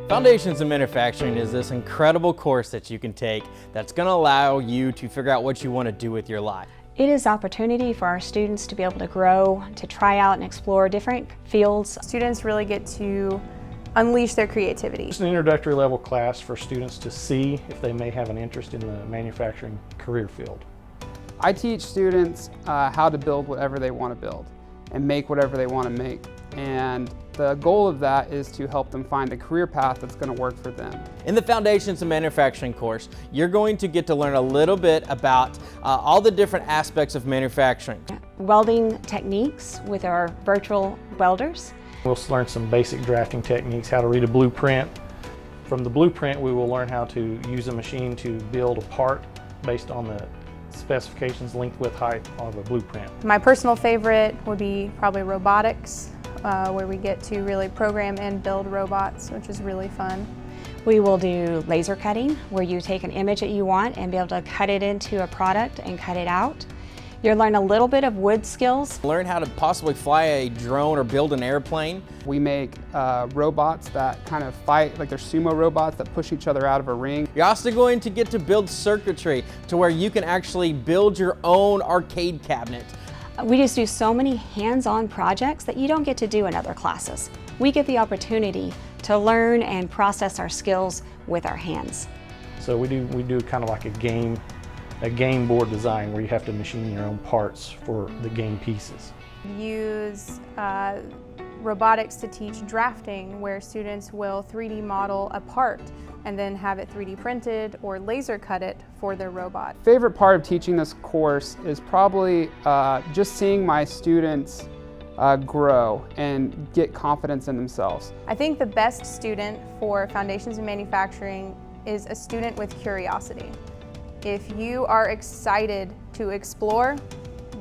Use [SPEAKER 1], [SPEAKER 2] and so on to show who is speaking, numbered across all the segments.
[SPEAKER 1] Foundations in Manufacturing is this incredible course that you can take that's going to allow you to figure out what you want to do with your life.
[SPEAKER 2] It is opportunity for our students to be able to grow, to try out and explore different fields.
[SPEAKER 3] Students really get to unleash their creativity.
[SPEAKER 4] It's an introductory level class for students to see if they may have an interest in the manufacturing career field.
[SPEAKER 5] I teach students how to build whatever they want to build and make whatever they want to make. And the goal of that is to help them find the career path that's going to work for them.
[SPEAKER 1] In the Foundations in Manufacturing course, you're going to get to learn a little bit about all the different aspects of manufacturing.
[SPEAKER 2] Welding techniques with our virtual welders.
[SPEAKER 4] We'll learn some basic drafting techniques, how to read a blueprint. From the blueprint, we will learn how to use a machine to build a part based on the specifications, length, width, height of a blueprint.
[SPEAKER 3] My personal favorite would be probably robotics, where we get to really program and build robots, which is really fun.
[SPEAKER 2] We will do laser cutting, where you take an image that you want and be able to cut it into a product and cut it out. You'll learn a little bit of wood skills.
[SPEAKER 1] Learn how to possibly fly a drone or build an airplane.
[SPEAKER 5] We make robots that kind of fight, like they're sumo robots that push each other out of a ring.
[SPEAKER 1] You're also going to get to build circuitry to where you can actually build your own arcade cabinet.
[SPEAKER 2] We just do so many hands-on projects that you don't get to do in other classes. We get the opportunity to learn and process our skills with our hands.
[SPEAKER 4] So we do kind of like a game board design where you have to machine your own parts for the game pieces.
[SPEAKER 3] Use robotics to teach drafting, where students will 3D model a part and then have it 3D printed or laser cut it for their robot.
[SPEAKER 5] Favorite part of teaching this course is probably just seeing my students grow and get confidence in themselves.
[SPEAKER 3] I think the best student for Foundations in Manufacturing is a student with curiosity. If you are excited to explore,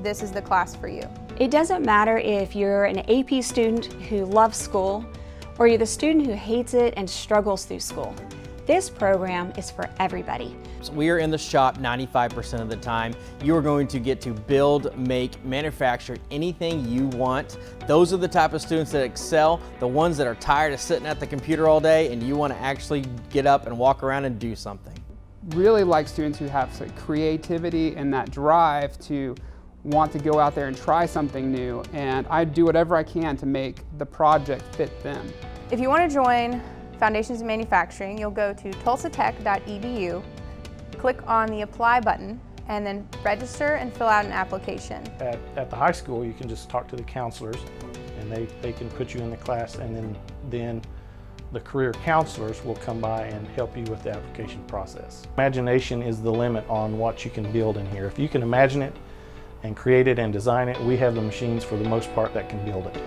[SPEAKER 3] this is the class for you.
[SPEAKER 2] It doesn't matter if you're an AP student who loves school or you're the student who hates it and struggles through school. This program is for everybody.
[SPEAKER 1] So we are in the shop 95% of the time. You are going to get to build, make, manufacture anything you want. Those are the type of students that excel, the ones that are tired of sitting at the computer all day and you want to actually get up and walk around and do something.
[SPEAKER 5] Really like students who have creativity and that drive to want to go out there and try something new, and I do whatever I can to make the project fit them.
[SPEAKER 3] If you want to join Foundations in Manufacturing, you'll go to tulsatech.edu, click on the Apply button, and then register and fill out an application.
[SPEAKER 4] At the high school, you can just talk to the counselors and they can put you in the class, and then the career counselors will come by and help you with the application process. Imagination is the limit on what you can build in here. If you can imagine it and create it and design it, we have the machines for the most part that can build it.